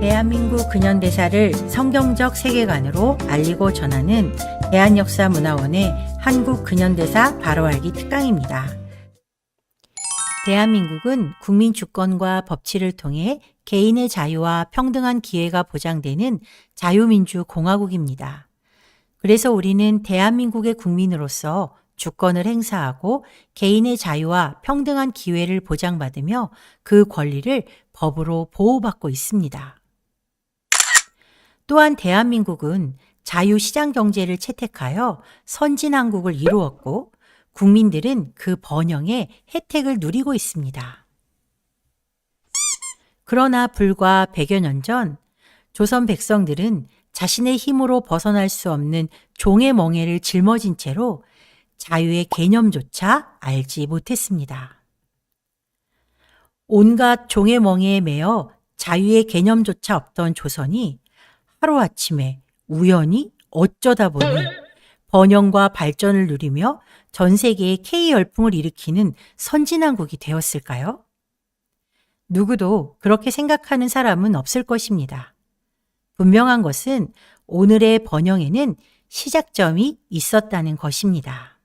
대한민국 근현대사를 성경적 세계관으로 알리고 전하는 대한역사문화원의 한국 근현대사 바로 알기 특강입니다. 대한민국은 국민 주권과 법치를 통해 개인의 자유와 평등한 기회가 보장되는 자유민주공화국입니다. 그래서 우리는 대한민국의 국민으로서 주권을 행사하고 개인의 자유와 평등한 기회를 보장받으며 그 권리를 법으로 보호받고 있습니다. 또한 대한민국은 자유시장 경제를 채택하여 선진한국을 이루었고 국민들은 그 번영의 혜택을 누리고 있습니다. 그러나 불과 100여 년 전 조선 백성들은 자신의 힘으로 벗어날 수 없는 종의 멍에를 짊어진 채로 자유의 개념조차 알지 못했습니다. 온갖 종의 멍에에 매여 자유의 개념조차 없던 조선이 하루아침에 우연히 어쩌다 보니 번영과 발전을 누리며 전 세계에 K열풍을 일으키는 선진한국이 되었을까요? 누구도 그렇게 생각하는 사람은 없을 것입니다. 분명한 것은 오늘의 번영에는 시작점이 있었다는 것입니다.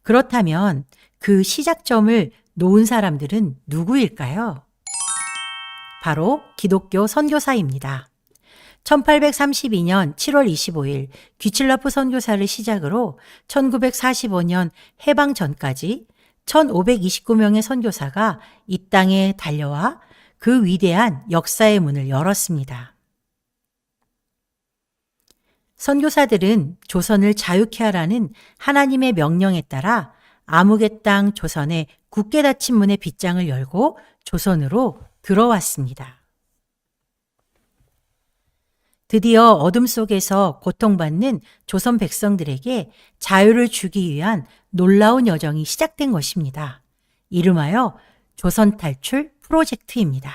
그렇다면 그 시작점을 놓은 사람들은 누구일까요? 바로 기독교 선교사입니다. 1832년 7월 25일 귀칠라프 선교사를 시작으로 1945년 해방 전까지 1529명의 선교사가 이 땅에 달려와 그 위대한 역사의 문을 열었습니다. 선교사들은 조선을 자유케 하라는 하나님의 명령에 따라 아무개 땅 조선의 굳게 닫힌 문의 빗장을 열고 조선으로 들어왔습니다. 드디어 어둠 속에서 고통받는 조선 백성들에게 자유를 주기 위한 놀라운 여정이 시작된 것입니다. 이름하여 조선 탈출 프로젝트입니다.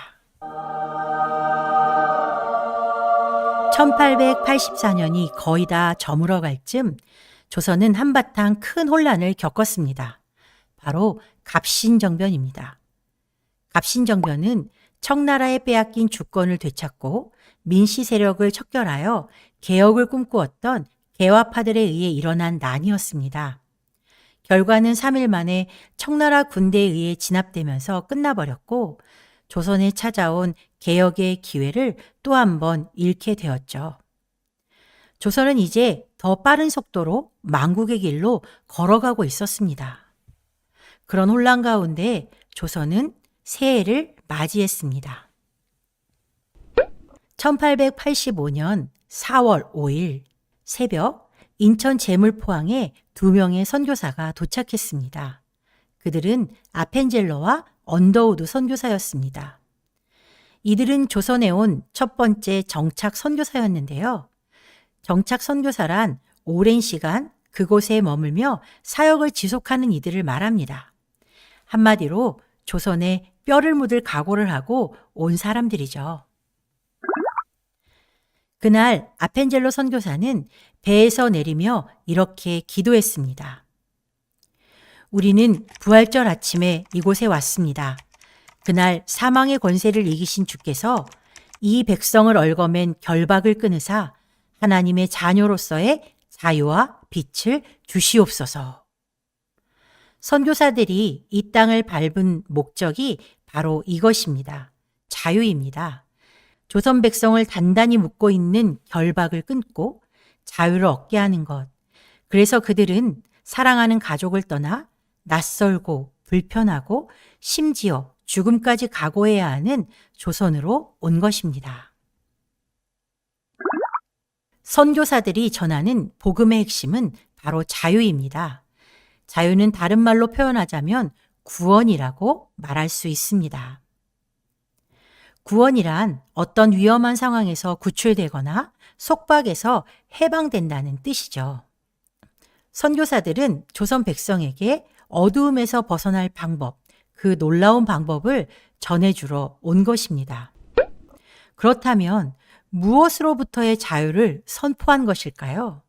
1884년이 거의 다 저물어갈 즈음 조선은 한바탕 큰 혼란을 겪었습니다. 바로 갑신정변입니다. 갑신정변은 청나라에 빼앗긴 주권을 되찾고 민씨 세력을 척결하여 개혁을 꿈꾸었던 개화파들에 의해 일어난 난이었습니다. 결과는 3일 만에 청나라 군대에 의해 진압되면서 끝나버렸고 조선에 찾아온 개혁의 기회를 또 한 번 잃게 되었죠. 조선은 이제 더 빠른 속도로 망국의 길로 걸어가고 있었습니다. 그런 혼란 가운데 조선은 새해를 맞이했습니다. 1885년 4월 5일 새벽 인천 제물포항에 2명의 선교사가 도착했습니다. 그들은 아펜젤러와 언더우드 선교사였습니다. 이들은 조선에 온 첫 번째 정착 선교사였는데요. 정착 선교사란 오랜 시간 그곳에 머물며 사역을 지속하는 이들을 말합니다. 한마디로 조선에 뼈를 묻을 각오를 하고 온 사람들이죠. 그날 아펜젤로 선교사는 배에서 내리며 이렇게 기도했습니다. 우리는 부활절 아침에 이곳에 왔습니다. 그날 사망의 권세를 이기신 주께서 이 백성을 얽어맨 결박을 끊으사 하나님의 자녀로서의 자유와 빛을 주시옵소서. 선교사들이 이 땅을 밟은 목적이 바로 이것입니다. 자유입니다. 조선 백성을 단단히 묶고 있는 결박을 끊고 자유를 얻게 하는 것. 그래서 그들은 사랑하는 가족을 떠나 낯설고 불편하고 심지어 죽음까지 각오해야 하는 조선으로 온 것입니다. 선교사들이 전하는 복음의 핵심은 바로 자유입니다. 자유는 다른 말로 표현하자면 구원이라고 말할 수 있습니다. 구원이란 어떤 위험한 상황에서 구출되거나 속박에서 해방된다는 뜻이죠. 선교사들은 조선 백성에게 어두움에서 벗어날 방법, 그 놀라운 방법을 전해주러 온 것입니다. 그렇다면 무엇으로부터의 자유를 선포한 것일까요?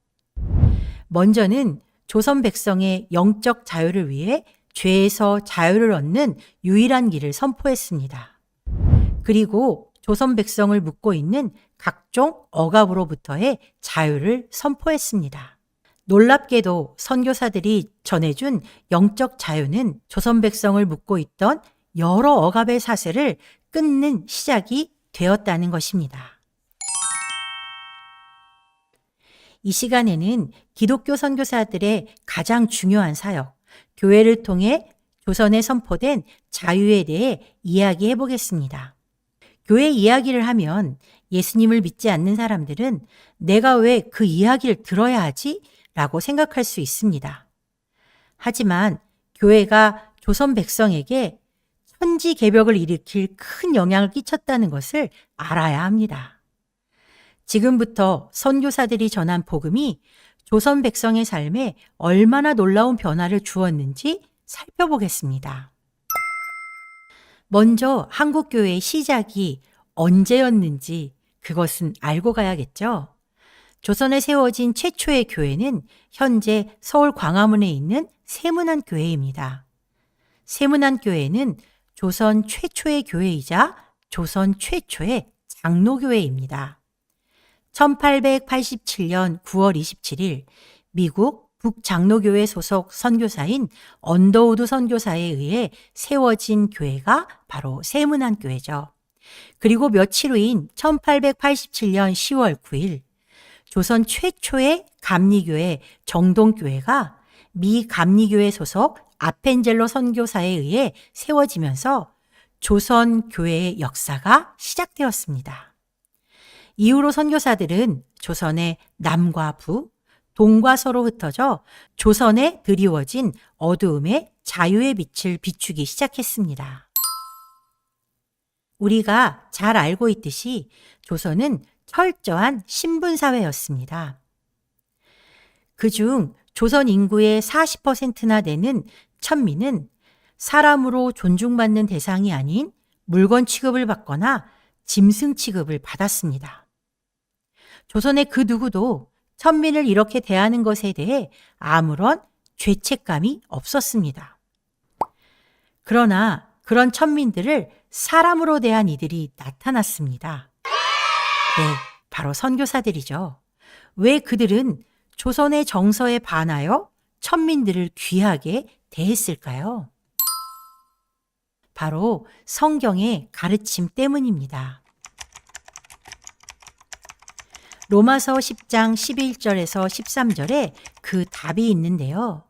먼저는 조선 백성의 영적 자유를 위해 죄에서 자유를 얻는 유일한 길을 선포했습니다. 그리고 조선 백성을 묶고 있는 각종 억압으로부터의 자유를 선포했습니다. 놀랍게도 선교사들이 전해준 영적 자유는 조선 백성을 묶고 있던 여러 억압의 사슬을 끊는 시작이 되었다는 것입니다. 이 시간에는 기독교 선교사들의 가장 중요한 사역, 교회를 통해 조선에 선포된 자유에 대해 이야기해 보겠습니다. 교회 이야기를 하면 예수님을 믿지 않는 사람들은 내가 왜 그 이야기를 들어야 하지? 라고 생각할 수 있습니다. 하지만 교회가 조선 백성에게 천지개벽을 일으킬 큰 영향을 끼쳤다는 것을 알아야 합니다. 지금부터 선교사들이 전한 복음이 조선 백성의 삶에 얼마나 놀라운 변화를 주었는지 살펴보겠습니다. 먼저 한국교회의 시작이 언제였는지 그것은 알고 가야겠죠. 조선에 세워진 최초의 교회는 현재 서울 광화문에 있는 세문안교회입니다. 세문안교회는 조선 최초의 교회이자 조선 최초의 장로교회입니다. 1887년 9월 27일 미국 북장로교회 소속 선교사인 언더우드 선교사에 의해 세워진 교회가 바로 세문안교회죠. 그리고 며칠 후인 1887년 10월 9일 조선 최초의 감리교회 정동교회가 미 감리교회 소속 아펜젤로 선교사에 의해 세워지면서 조선 교회의 역사가 시작되었습니다. 이후로 선교사들은 조선의 남과 북, 동과 서로 흩어져 조선에 드리워진 어두움의 자유의 빛을 비추기 시작했습니다. 우리가 잘 알고 있듯이 조선은 철저한 신분사회였습니다. 그중 조선 인구의 40%나 되는 천민은 사람으로 존중받는 대상이 아닌 물건 취급을 받거나 짐승 취급을 받았습니다. 조선의 그 누구도 천민을 이렇게 대하는 것에 대해 아무런 죄책감이 없었습니다. 그러나 그런 천민들을 사람으로 대한 이들이 나타났습니다. 네, 바로 선교사들이죠. 왜 그들은 조선의 정서에 반하여 천민들을 귀하게 대했을까요? 바로 성경의 가르침 때문입니다. 로마서 10장 11절에서 13절에 그 답이 있는데요.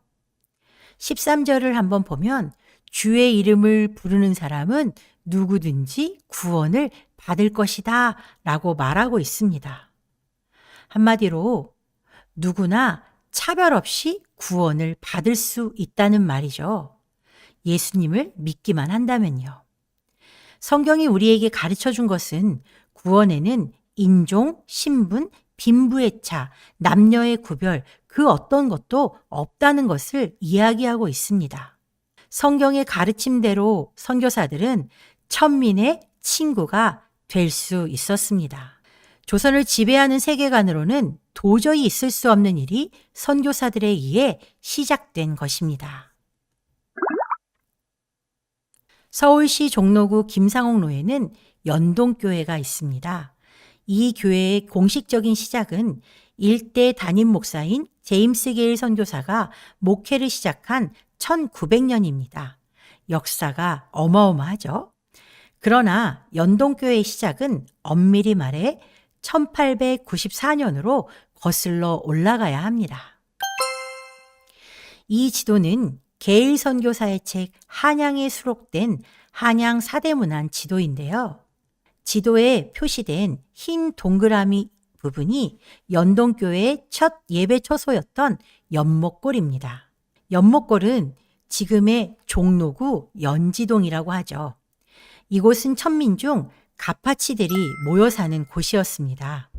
13절을 한번 보면 주의 이름을 부르는 사람은 누구든지 구원을 받을 것이다 라고 말하고 있습니다. 한마디로 누구나 차별 없이 구원을 받을 수 있다는 말이죠. 예수님을 믿기만 한다면요. 성경이 우리에게 가르쳐 준 것은 구원에는 인종, 신분, 빈부의 차, 남녀의 구별, 그 어떤 것도 없다는 것을 이야기하고 있습니다. 성경의 가르침대로 선교사들은 천민의 친구가 될 수 있었습니다. 조선을 지배하는 세계관으로는 도저히 있을 수 없는 일이 선교사들에 의해 시작된 것입니다. 서울시 종로구 김상옥로에는 연동교회가 있습니다. 이 교회의 공식적인 시작은 일대 담임 목사인 제임스 게일 선교사가 목회를 시작한 1900년입니다. 역사가 어마어마하죠. 그러나 연동교회의 시작은 엄밀히 말해 1894년으로 거슬러 올라가야 합니다. 이 지도는 게일 선교사의 책 한양에 수록된 한양 사대문안 지도인데요. 지도에 표시된 흰 동그라미 부분이 연동교회의 첫 예배 처소였던 연목골입니다. 연목골은 지금의 종로구 연지동이라고 하죠. 이곳은 천민 중 가파치들이 모여 사는 곳이었습니다.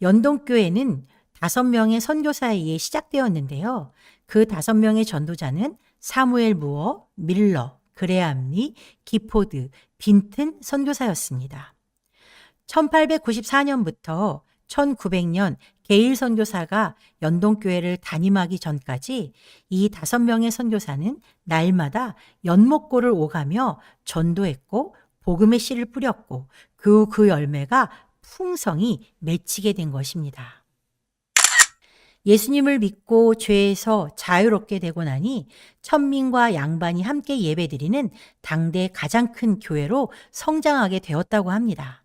연동교회는 5명의 선교사에 의해 시작되었는데요. 그 5명의 전도자는 사무엘 무어, 밀러, 그레암리, 기포드, 빈튼 선교사였습니다. 1894년부터 1900년 게일 선교사가 연동교회를 담임하기 전까지 이 5명의 선교사는 날마다 연목골을 오가며 전도했고 복음의 씨를 뿌렸고 그 열매가 풍성히 맺히게 된 것입니다. 예수님을 믿고 죄에서 자유롭게 되고 나니 천민과 양반이 함께 예배드리는 당대 가장 큰 교회로 성장하게 되었다고 합니다.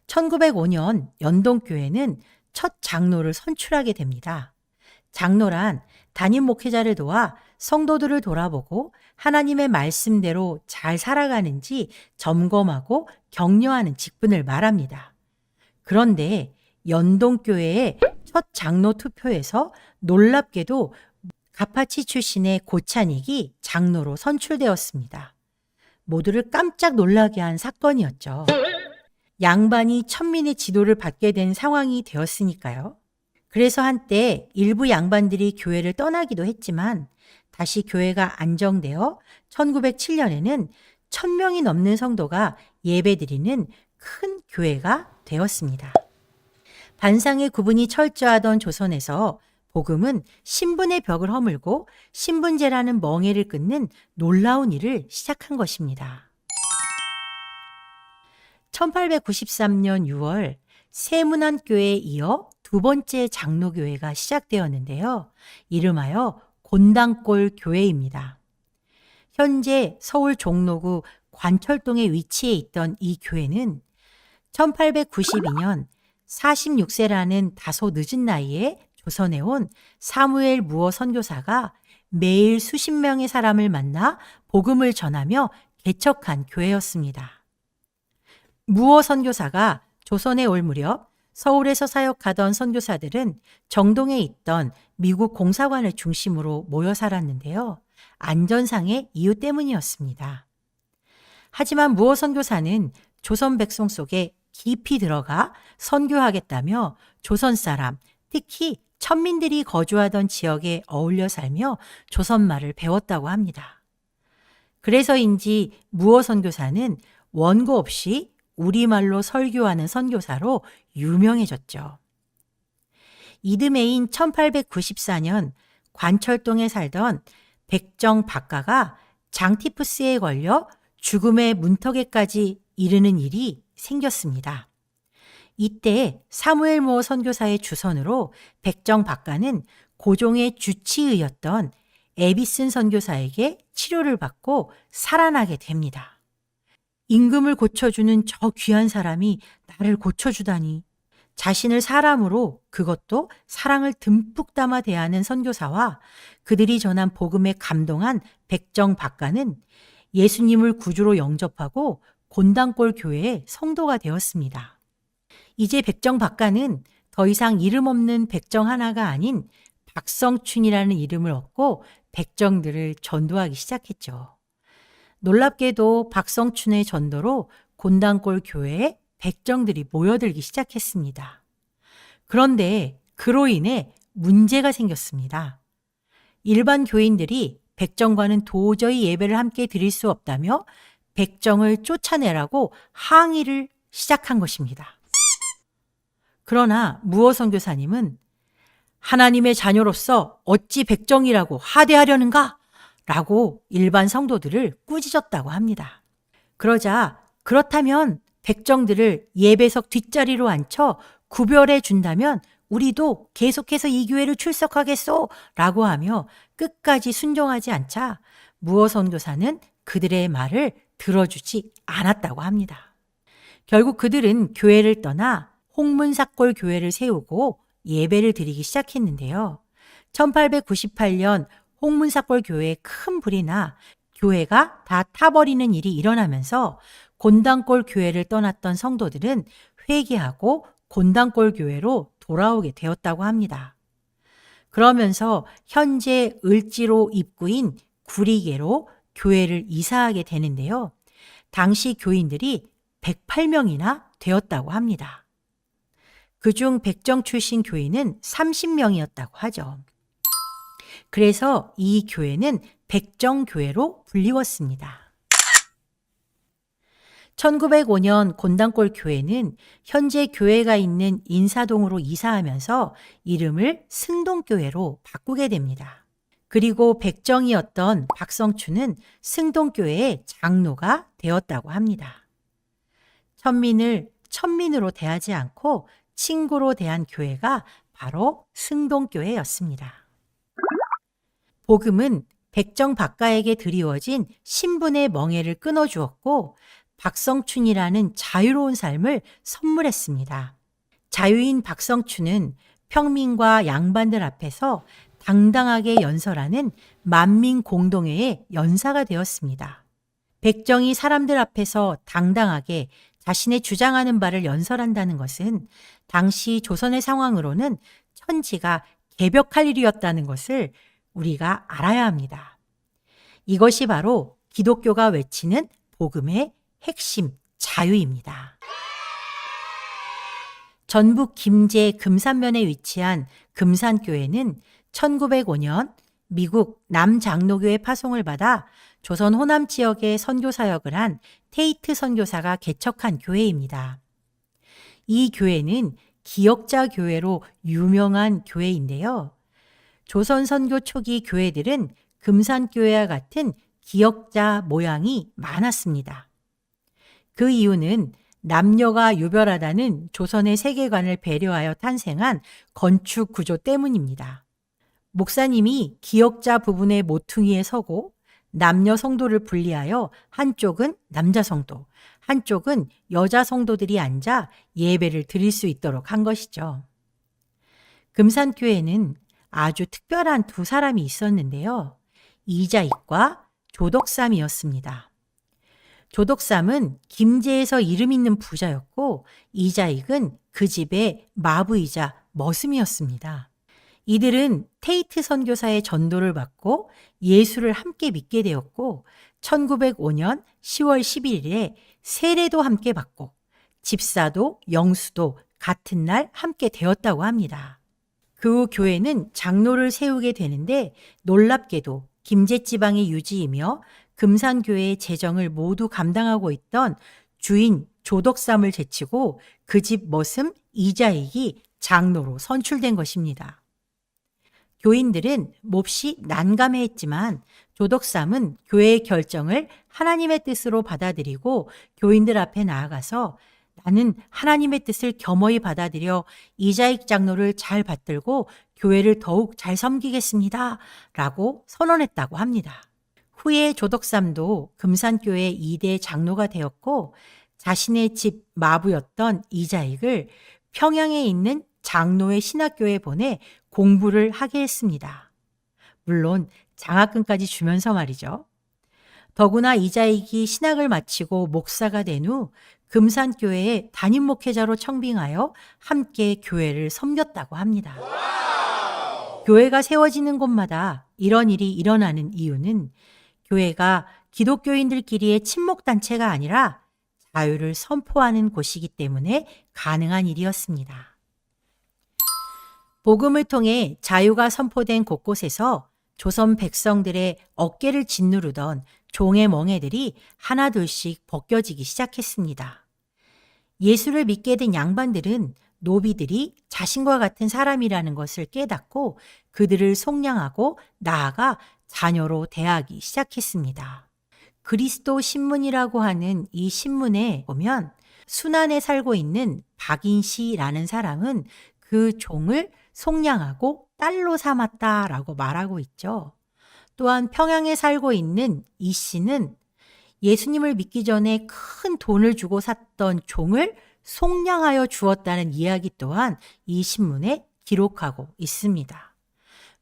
1905년 연동교회는 첫 장로를 선출하게 됩니다. 장로란 담임 목회자를 도와 성도들을 돌아보고 하나님의 말씀대로 잘 살아가는지 점검하고 격려하는 직분을 말합니다. 그런데 연동교회의 첫 장로 투표에서 놀랍게도 가파치 출신의 고찬익이 장로로 선출되었습니다. 모두를 깜짝 놀라게 한 사건이었죠. 양반이 천민의 지도를 받게 된 상황이 되었으니까요. 그래서 한때 일부 양반들이 교회를 떠나기도 했지만 다시 교회가 안정되어 1907년에는 1000명이 넘는 성도가 예배드리는 큰 교회가 되었습니다. 반상의 구분이 철저하던 조선에서 복음은 신분의 벽을 허물고 신분제라는 멍에를 끊는 놀라운 일을 시작한 것입니다. 1893년 6월 세문안교회에 이어 두 번째 장로교회가 시작되었는데요. 이름하여 곤당골 교회입니다. 현재 서울 종로구 관철동에 위치해 있던 이 교회는 1892년 46세라는 다소 늦은 나이에 조선에 온 사무엘 무어 선교사가 매일 수십 명의 사람을 만나 복음을 전하며 개척한 교회였습니다. 무어 선교사가 조선에 올 무렵 서울에서 사역하던 선교사들은 정동에 있던 미국 공사관을 중심으로 모여 살았는데요. 안전상의 이유 때문이었습니다. 하지만 무어 선교사는 조선 백성 속에 깊이 들어가 선교하겠다며 조선 사람, 특히 천민들이 거주하던 지역에 어울려 살며 조선말을 배웠다고 합니다. 그래서인지 무어 선교사는 원고 없이 우리말로 설교하는 선교사로 유명해졌죠. 이듬해인 1894년 관철동에 살던 백정 박가가 장티푸스에 걸려 죽음의 문턱에까지 이르는 일이 생겼습니다. 이때 사무엘 무어 선교사의 주선으로 백정 박가는 고종의 주치의였던 에비슨 선교사에게 치료를 받고 살아나게 됩니다. 임금을 고쳐주는 저 귀한 사람이 나를 고쳐주다니. 자신을 사람으로 그것도 사랑을 듬뿍 담아 대하는 선교사와 그들이 전한 복음에 감동한 백정 박가는 예수님을 구주로 영접하고 곤당골 교회의 성도가 되었습니다. 이제 백정 박가는 더 이상 이름 없는 백정 하나가 아닌 박성춘이라는 이름을 얻고 백정들을 전도하기 시작했죠. 놀랍게도 박성춘의 전도로 곤당골 교회에 백정들이 모여들기 시작했습니다. 그런데 그로 인해 문제가 생겼습니다. 일반 교인들이 백정과는 도저히 예배를 함께 드릴 수 없다며 백정을 쫓아내라고 항의를 시작한 것입니다. 그러나 무어 선교사님은 하나님의 자녀로서 어찌 백정이라고 하대하려는가? 라고 일반 성도들을 꾸짖었다고 합니다. 그러자 그렇다면 백정들을 예배석 뒷자리로 앉혀 구별해 준다면 우리도 계속해서 이 교회를 출석하겠소 라고 하며 끝까지 순종하지 않자 무어 선교사는 그들의 말을 들어주지 않았다고 합니다. 결국 그들은 교회를 떠나 홍문삭골 교회를 세우고 예배를 드리기 시작했는데요. 1898년 홍문삭골 교회에 큰 불이 나 교회가 다 타버리는 일이 일어나면서 곤당골 교회를 떠났던 성도들은 회개하고 곤당골 교회로 돌아오게 되었다고 합니다. 그러면서 현재 을지로 입구인 구리계로 교회를 이사하게 되는데요. 당시 교인들이 108명이나 되었다고 합니다. 그중 백정 출신 교인은 30명이었다고 하죠. 그래서 이 교회는 백정교회로 불리웠습니다. 1905년 곤당골 교회는 현재 교회가 있는 인사동으로 이사하면서 이름을 승동교회로 바꾸게 됩니다. 그리고 백정이었던 박성춘은 승동교회의 장로가 되었다고 합니다. 천민을 천민으로 대하지 않고 친구로 대한 교회가 바로 승동교회였습니다. 복음은 백정 박가에게 드리워진 신분의 멍에를 끊어주었고 박성춘이라는 자유로운 삶을 선물했습니다. 자유인 박성춘은 평민과 양반들 앞에서 당당하게 연설하는 만민공동회의 연사가 되었습니다. 백정이 사람들 앞에서 당당하게 자신의 주장하는 바를 연설한다는 것은 당시 조선의 상황으로는 천지가 개벽할 일이었다는 것을 우리가 알아야 합니다. 이것이 바로 기독교가 외치는 복음의 핵심 자유입니다. 전북 김제 금산면에 위치한 금산교회는 1905년 미국 남장로교회 파송을 받아 조선 호남 지역에 선교 사역을 한 테이트 선교사가 개척한 교회입니다. 이 교회는 기역자 교회로 유명한 교회인데요. 조선 선교 초기 교회들은 금산교회와 같은 기역자 모양이 많았습니다. 그 이유는 남녀가 유별하다는 조선의 세계관을 배려하여 탄생한 건축 구조 때문입니다. 목사님이 기역자 부분의 모퉁이에 서고 남녀 성도를 분리하여 한쪽은 남자 성도, 한쪽은 여자 성도들이 앉아 예배를 드릴 수 있도록 한 것이죠. 금산교회는 아주 특별한 두 사람이 있었는데요. 이자익과 조덕삼이었습니다. 조덕삼은 김제에서 이름 있는 부자였고 이자익은 그 집의 마부이자 머슴이었습니다. 이들은 테이트 선교사의 전도를 받고 예수를 함께 믿게 되었고 1905년 10월 11일에 세례도 함께 받고 집사도 영수도 같은 날 함께 되었다고 합니다. 그 후 교회는 장로를 세우게 되는데 놀랍게도 김제지방의 유지이며 금산교회의 재정을 모두 감당하고 있던 주인 조덕삼을 제치고 그 집 머슴 이자익이 장로로 선출된 것입니다. 교인들은 몹시 난감해했지만 조덕삼은 교회의 결정을 하나님의 뜻으로 받아들이고 교인들 앞에 나아가서 나는 하나님의 뜻을 겸허히 받아들여 이자익 장로를 잘 받들고 교회를 더욱 잘 섬기겠습니다. 라고 선언했다고 합니다. 후에 조덕삼도 금산교회 2대 장로가 되었고 자신의 집 마부였던 이자익을 평양에 있는 장로의 신학교에 보내 공부를 하게 했습니다. 물론 장학금까지 주면서 말이죠. 더구나 이자익이 신학을 마치고 목사가 된 후 금산교회에 담임 목회자로 청빙하여 함께 교회를 섬겼다고 합니다. 교회가 세워지는 곳마다 이런 일이 일어나는 이유는 교회가 기독교인들끼리의 친목단체가 아니라 자유를 선포하는 곳이기 때문에 가능한 일이었습니다. 복음을 통해 자유가 선포된 곳곳에서 조선 백성들의 어깨를 짓누르던 종의 멍에들이 하나둘씩 벗겨지기 시작했습니다. 예수를 믿게 된 양반들은 노비들이 자신과 같은 사람이라는 것을 깨닫고 그들을 속량하고 나아가 자녀로 대하기 시작했습니다. 그리스도 신문이라고 하는 이 신문에 보면 순안에 살고 있는 박인시라는 사람은 그 종을 속량하고 딸로 삼았다라고 말하고 있죠. 또한 평양에 살고 있는 이 씨는 예수님을 믿기 전에 큰 돈을 주고 샀던 종을 속량하여 주었다는 이야기 또한 이 신문에 기록하고 있습니다.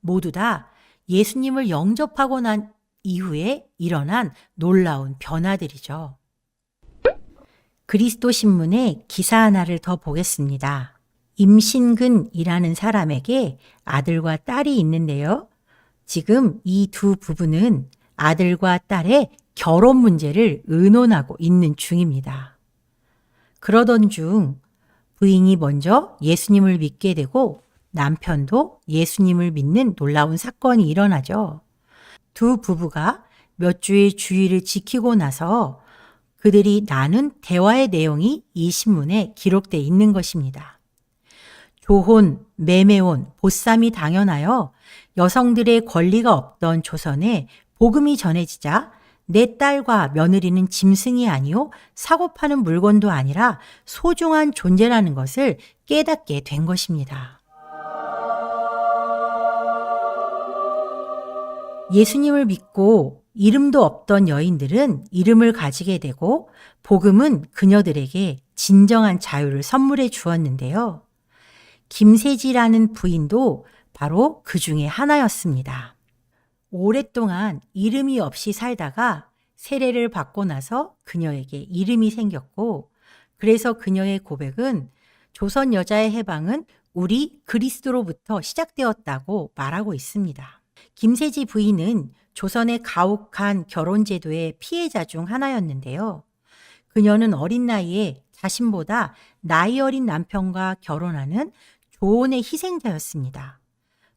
모두 다 예수님을 영접하고 난 이후에 일어난 놀라운 변화들이죠. 그리스도 신문의 기사 하나를 더 보겠습니다. 임신근이라는 사람에게 아들과 딸이 있는데요. 지금 이 두 부부는 아들과 딸의 결혼 문제를 의논하고 있는 중입니다. 그러던 중 부인이 먼저 예수님을 믿게 되고 남편도 예수님을 믿는 놀라운 사건이 일어나죠. 두 부부가 몇 주의 주의를 지키고 나서 그들이 나눈 대화의 내용이 이 신문에 기록되어 있는 것입니다. 조혼, 매매혼, 보쌈이 당연하여 여성들의 권리가 없던 조선에 복음이 전해지자 내 딸과 며느리는 짐승이 아니요 사고 파는 물건도 아니라 소중한 존재라는 것을 깨닫게 된 것입니다. 예수님을 믿고 이름도 없던 여인들은 이름을 가지게 되고 복음은 그녀들에게 진정한 자유를 선물해 주었는데요. 김세지라는 부인도 바로 그 중에 하나였습니다. 오랫동안 이름이 없이 살다가 세례를 받고 나서 그녀에게 이름이 생겼고, 그래서 그녀의 고백은 조선 여자의 해방은 우리 그리스도로부터 시작되었다고 말하고 있습니다. 김세지 부인은 조선의 가혹한 결혼제도의 피해자 중 하나였는데요. 그녀는 어린 나이에 자신보다 나이 어린 남편과 결혼하는 조언의 희생자였습니다.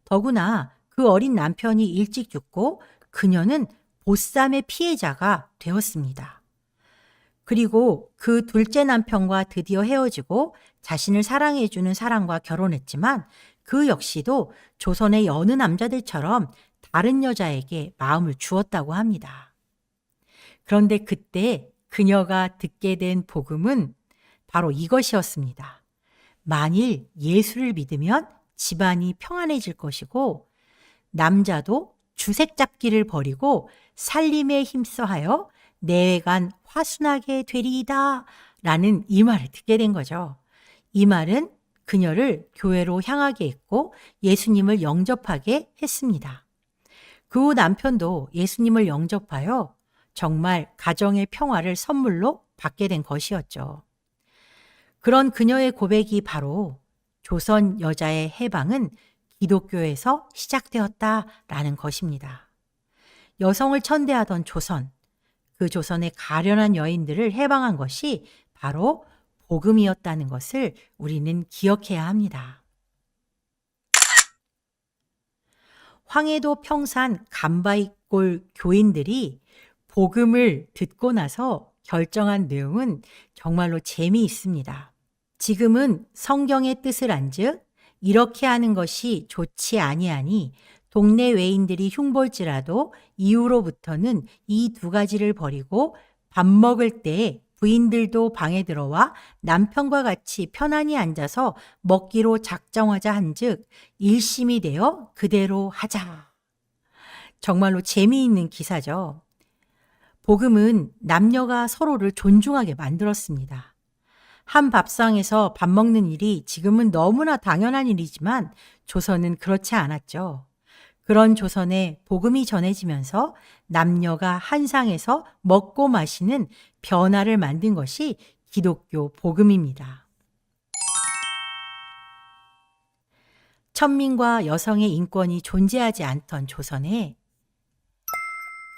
더구나 그 어린 남편이 일찍 죽고 그녀는 보쌈의 피해자가 되었습니다. 그리고 그 둘째 남편과 드디어 헤어지고 자신을 사랑해주는 사람과 결혼했지만 그 역시도 조선의 여느 남자들처럼 다른 여자에게 마음을 주었다고 합니다. 그런데 그때 그녀가 듣게 된 복음은 바로 이것이었습니다. 만일 예수를 믿으면 집안이 평안해질 것이고 남자도 주색 잡기를 버리고 살림에 힘써하여 내외간 화순하게 되리이다 라는 이 말을 듣게 된 거죠. 이 말은 그녀를 교회로 향하게 했고 예수님을 영접하게 했습니다. 그 후 남편도 예수님을 영접하여 정말 가정의 평화를 선물로 받게 된 것이었죠. 그런 그녀의 고백이 바로 조선 여자의 해방은 기독교에서 시작되었다라는 것입니다. 여성을 천대하던 조선, 그 조선의 가련한 여인들을 해방한 것이 바로 복음이었다는 것을 우리는 기억해야 합니다. 황해도 평산 간바이골 교인들이 복음을 듣고 나서 결정한 내용은 정말로 재미있습니다. 지금은 성경의 뜻을 안즉 이렇게 하는 것이 좋지 아니하니 동네 외인들이 흉볼지라도 이후로부터는 이 두 가지를 버리고 밥 먹을 때 부인들도 방에 들어와 남편과 같이 편안히 앉아서 먹기로 작정하자 한즉 일심이 되어 그대로 하자. 정말로 재미있는 기사죠. 복음은 남녀가 서로를 존중하게 만들었습니다. 한 밥상에서 밥 먹는 일이 지금은 너무나 당연한 일이지만 조선은 그렇지 않았죠. 그런 조선에 복음이 전해지면서 남녀가 한 상에서 먹고 마시는 변화를 만든 것이 기독교 복음입니다. 천민과 여성의 인권이 존재하지 않던 조선에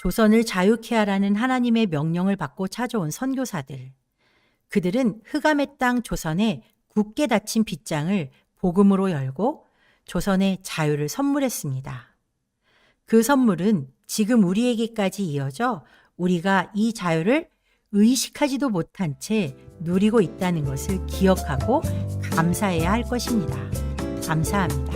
조선을 자유케 하라는 하나님의 명령을 받고 찾아온 선교사들, 그들은 흑암의 땅 조선에 굳게 닫힌 빗장을 복음으로 열고 조선의 자유를 선물했습니다. 그 선물은 지금 우리에게까지 이어져 우리가 이 자유를 의식하지도 못한 채 누리고 있다는 것을 기억하고 감사해야 할 것입니다. 감사합니다.